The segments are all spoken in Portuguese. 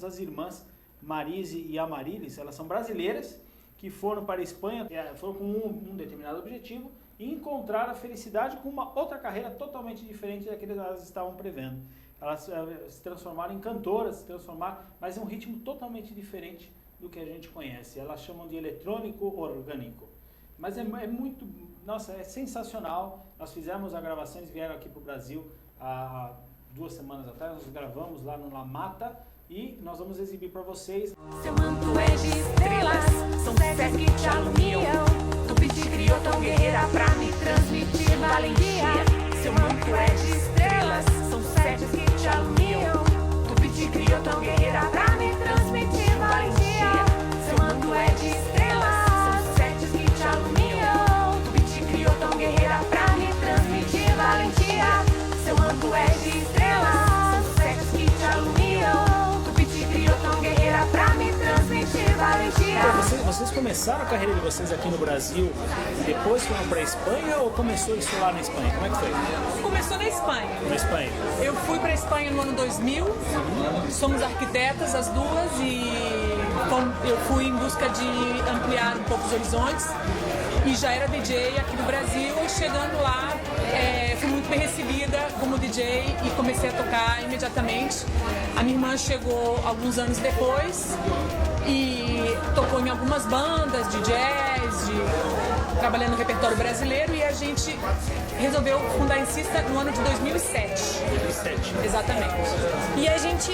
temos as irmãs Marise e Amarilis. Elas são brasileiras que foram para a Espanha, foram com um determinado objetivo e encontraram a felicidade com uma outra carreira totalmente diferente daquela que elas estavam prevendo. Elas se transformaram em cantoras, mas em um ritmo totalmente diferente do que a gente conhece. Elas chamam de eletrônico orgânico. Mas é muito, nossa, é sensacional. Nós fizemos a gravação, eles vieram aqui para o Brasil há 2 semanas atrás, nós gravamos lá no La Mata e nós vamos exibir para vocês. Seu manto é de estrelas, são 7 que te alumiam. Tupi te criou tão guerreira pra me transmitir valentia. Seu manto é de estrelas, são 7 que te alumiam. Tupi te criou tão guerreira pra me transmitir valentia. Seu manto é de estrelas, são 7 que te alumiam. Tupi te criou tão guerreira pra me transmitir valentia. Seu manto é de estrelas, são 7 que te alumiam. Tupi te criou tão guerreira pra me transmitir valentia. Vocês começaram a carreira de vocês aqui no Brasil e depois foram para a Espanha ou começou isso lá na Espanha? Como é que foi? Começou na Espanha. Na Espanha. Eu fui para a Espanha no ano 2000, somos arquitetas as duas e eu fui em busca de ampliar um pouco os horizontes e já era DJ aqui no Brasil e chegando lá fui muito bem recebida como DJ e comecei a tocar imediatamente. A minha irmã chegou alguns anos depois e tocou em algumas bandas de jazz, trabalhando no repertório brasileiro e a gente resolveu fundar a Insista no ano de 2007. 2007. Exatamente. E a gente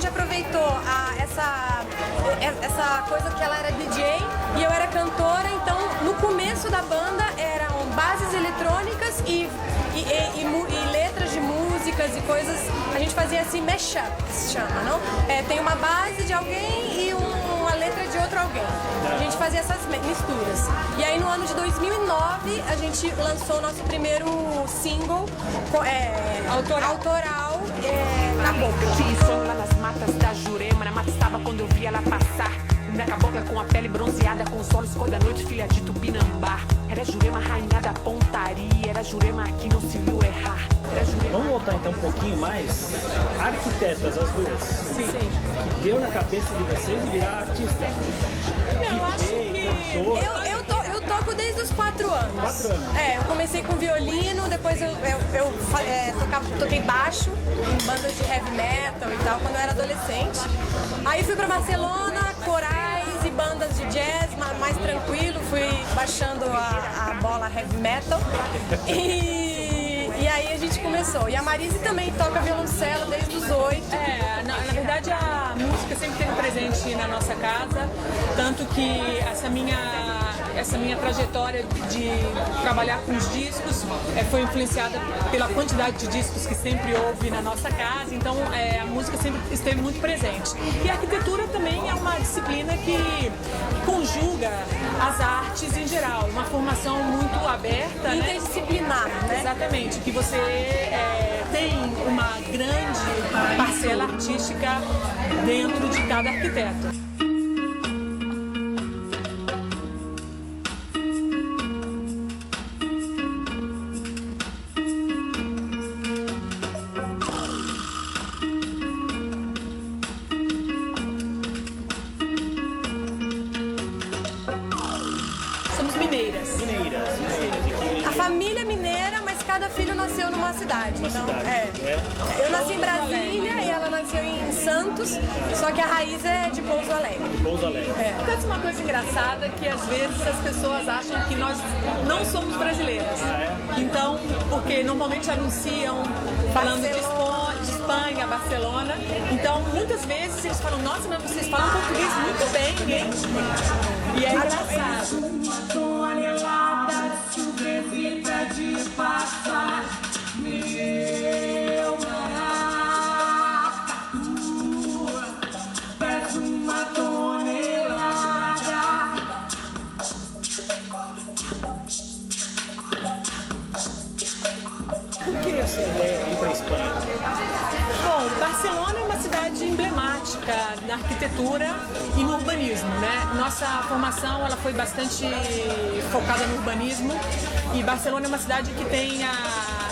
aproveitou essa coisa que ela era DJ e eu era cantora, então no começo da banda eram bases eletrônicas e letras de músicas e coisas, a gente fazia assim mashup, se chama, não? Tem uma base de alguém e uma letra de outro alguém. A gente fazia essas misturas. E aí no ano de 2009 a gente lançou o nosso primeiro single autoral na boca. Tive sonho lá nas matas da Jurema. Na mata estava quando eu vi ela passar. Na cabocla com a pele bronzeada, com os olhos cor da noite, filha de Tupinambá. Era Jurema, rainha da pontaria. Era Jurema que não se viu errar. Era Jurema... Vamos voltar então um pouquinho mais. Arquitetas, as duas. Sim. Deu na cabeça de vocês de virar artista? Eu acho que... Eu toco desde os 4 anos. 4 anos? Eu comecei com violino, depois eu toquei baixo em bandas de heavy metal e tal, quando eu era adolescente. Aí fui pra Barcelona, corais e bandas de jazz, mais tranquilo, fui baixando a bola heavy metal. E aí a gente começou. E a Marise também toca violoncelo desde os 8. Na verdade a música sempre esteve presente na nossa casa, tanto que essa minha trajetória de trabalhar com os discos foi influenciada pela quantidade de discos que sempre houve na nossa casa, então a música sempre esteve muito presente. E a arquitetura também é uma disciplina que conjuga as artes em geral, uma formação muito aberta, Interdisciplinar, né? Exatamente, que você tem uma grande parcela artística dentro de cada arquiteto. Somos mineiras. A família é mineira, mas cada filho nasceu numa cidade. Então, eu nasci em Brasília e ela nasceu em Santos, só que a raiz é de Pouso Alegre. Pouso Alegre. Acontece uma coisa engraçada que às vezes as pessoas acham que nós não somos brasileiras. Então, porque normalmente anunciam falando de Espanha, Barcelona. Então, muitas vezes eles falam, nossa, mas vocês falam português muito bem, hein? E é engraçado. De passar, meu maracatu, pesa uma tonelada. Por que essa ideia de ir para a Espanha? Bom, Barcelona é uma cidade emblemática na arquitetura e no urbanismo, né? Nossa formação ela foi bastante focada no urbanismo e Barcelona é uma cidade que tem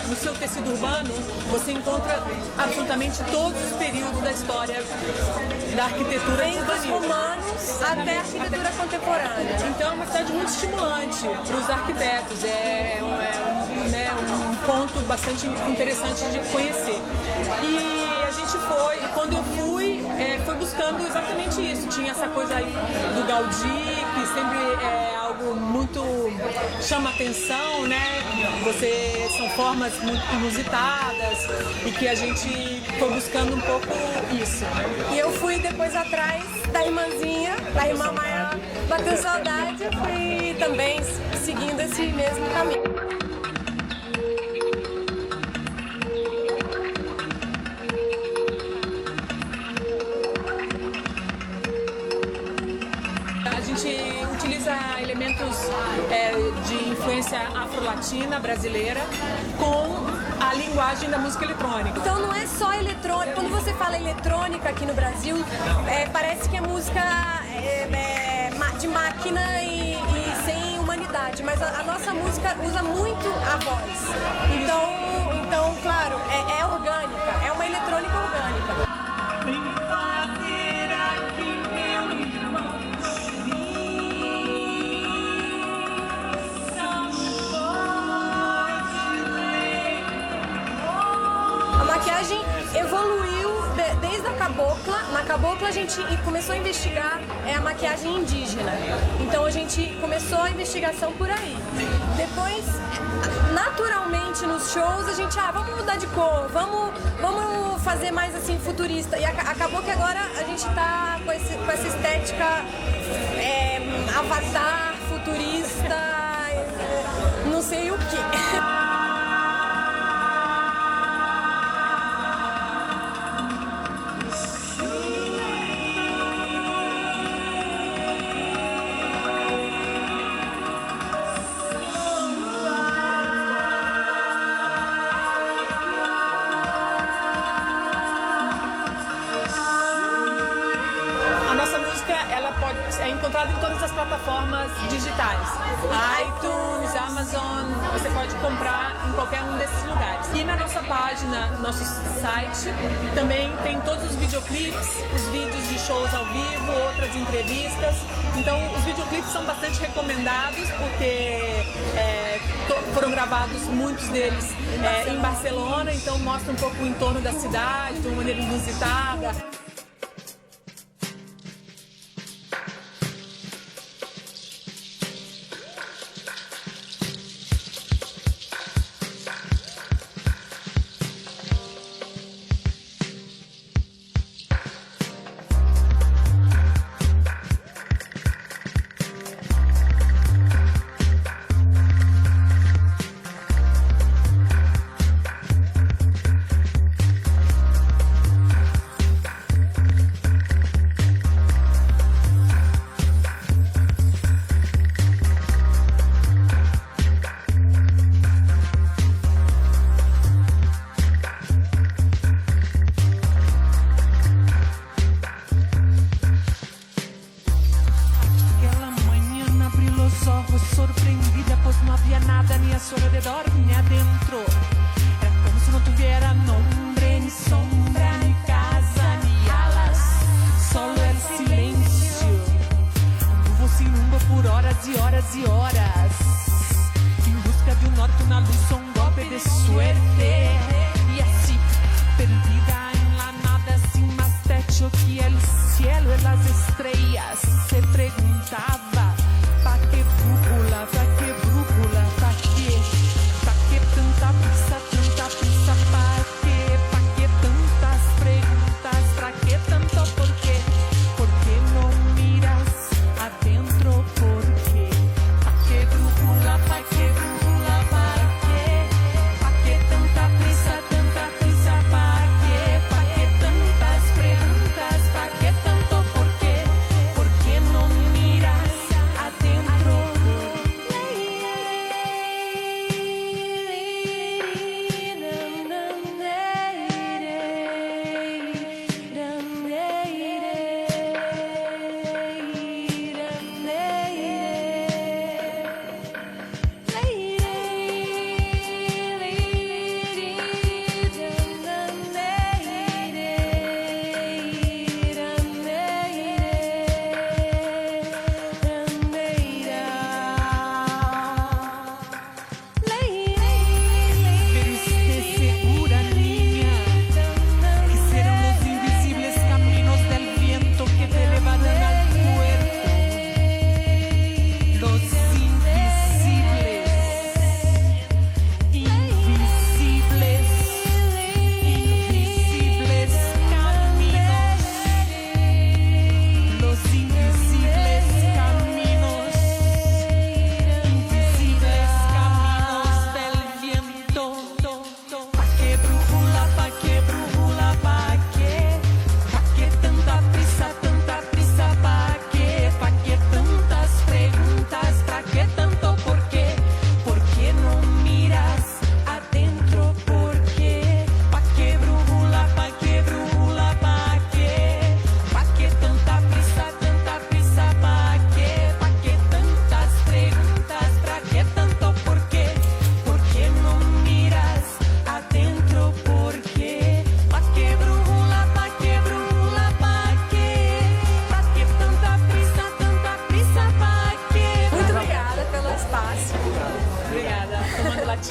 no seu tecido urbano, você encontra absolutamente todos os períodos da história da arquitetura Desde os romanos até a arquitetura contemporânea. Então é uma cidade muito estimulante para os arquitetos, um ponto bastante interessante de conhecer. E a gente foi, quando eu fui, foi buscando exatamente isso. Tinha essa coisa aí do Gaudí, que sempre é algo muito chama atenção, né? São formas muito inusitadas e que a gente foi buscando um pouco isso. E eu fui depois atrás da irmãzinha, da irmã Maia, bateu saudade, eu fui também seguindo esse mesmo caminho. A gente utiliza elementos de influência afro-latina brasileira com a linguagem da música eletrônica. Então não é só eletrônica. Quando você fala eletrônica aqui no Brasil, parece que é música de máquina e sem humanidade. Mas a nossa música usa muito a voz. Então claro, é orgânica. É uma eletrônica orgânica. A maquiagem evoluiu desde a cabocla. Na cabocla a gente começou a investigar a maquiagem indígena. Então a gente começou a investigação por aí. Depois, naturalmente nos shows a gente, vamos mudar de cor, vamos fazer mais assim futurista. E acabou que agora a gente tá com essa estética avatar, futurista, não sei o que. É encontrado em todas as plataformas digitais, iTunes, Amazon, você pode comprar em qualquer um desses lugares. E na nossa página, nosso site, também tem todos os videoclipes, os vídeos de shows ao vivo, outras entrevistas. Então os videoclipes são bastante recomendados porque foram gravados muitos deles em Barcelona, então mostra um pouco o entorno da cidade de uma maneira inusitada.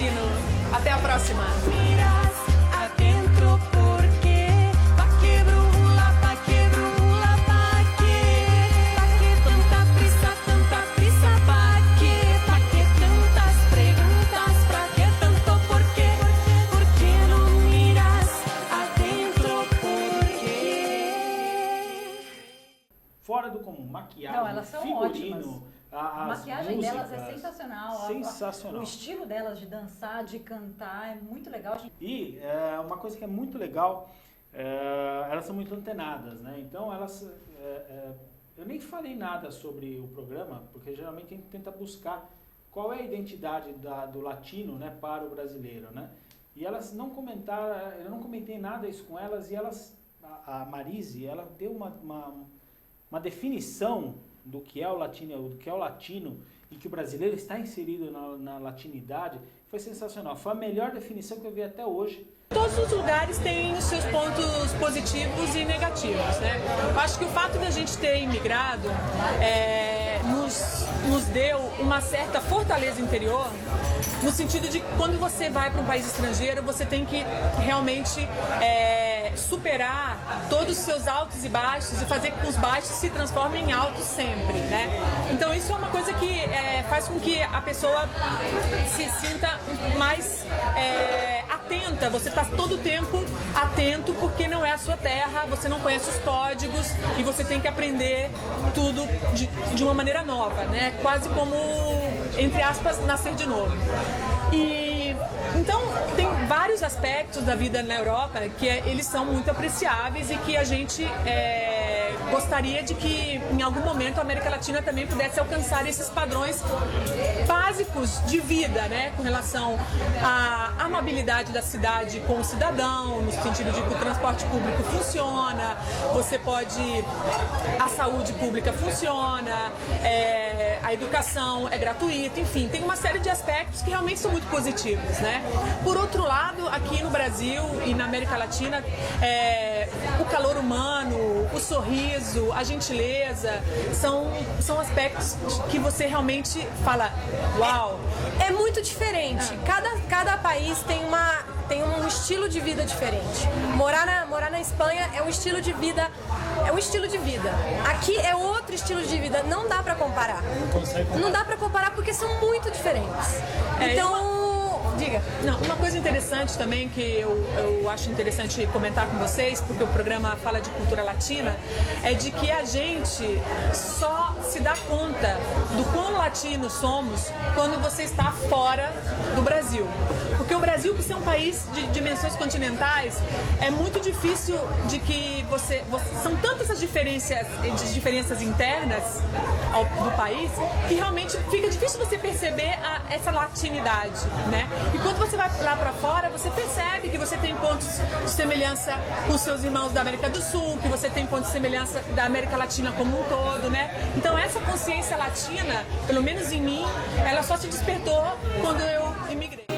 latino. Até a próxima. Miras adentro porque pa que brula, pa que brula, pa que tanta prisa, pa que tantas perguntas, pra que tanto porquê, por que não miras adentro porque Fora do comum, maquiagem, Não, elas são figurino, ótimas. a A maquiagem delas é músicas. sensacional. Sensacional. O estilo delas de dançar, de cantar é muito legal. E uma coisa que é muito legal, elas são muito antenadas, né? Então elas, eu nem falei nada sobre o programa, porque geralmente a gente tenta buscar qual é a identidade do latino, né, para o brasileiro, né? E elas não comentaram, eu não comentei nada isso com elas, e elas, a Marise, ela deu uma definição do que é o latino e que o brasileiro está inserido na latinidade, foi sensacional. Foi a melhor definição que eu vi até hoje. Todos os lugares têm os seus pontos positivos e negativos, né? Eu acho que o fato de a gente ter imigrado nos deu uma certa fortaleza interior, no sentido de que quando você vai para um país estrangeiro, você tem que realmente superar todos os seus altos e baixos e fazer com que os baixos se transformem em altos sempre, né? Então isso é uma coisa que faz com que a pessoa se sinta mais atenta. Você está todo o tempo atento porque não é a sua terra, você não conhece os códigos e você tem que aprender tudo de uma maneira nova, né? Quase como, entre aspas, nascer de novo. E então tem vários aspectos da vida na Europa que eles são muito apreciáveis e que a gente gostaria de que em algum momento a América Latina também pudesse alcançar esses padrões básicos de vida, né, com relação à amabilidade da cidade com o cidadão, no sentido de que o transporte público funciona, a saúde pública funciona, a educação é gratuita, enfim, tem uma série de aspectos que realmente são muito positivos, né? Por outro lado, aqui no Brasil e na América Latina, o calor humano, o sorriso, a gentileza, são aspectos que você realmente fala, uau! É muito diferente. Cada país tem um estilo de vida diferente. Morar na Espanha é um estilo de vida. Aqui é outro estilo de vida. Não dá pra comparar. Não dá pra comparar porque são muito diferentes. Então, diga. Não, uma coisa interessante também que eu acho interessante comentar com vocês, porque o programa fala de cultura latina, é de que a gente só se dá conta do quão latinos somos quando você está fora do Brasil. Porque o Brasil, por ser um país de dimensões continentais, é muito difícil de que são tantas as diferenças internas do país que realmente fica difícil você perceber essa latinidade, né? E quando você vai lá para fora, você percebe que você tem pontos de semelhança com seus irmãos da América do Sul, que você tem pontos de semelhança da América Latina como um todo, né? Então essa consciência latina, pelo menos em mim, ela só se despertou quando eu imigrei.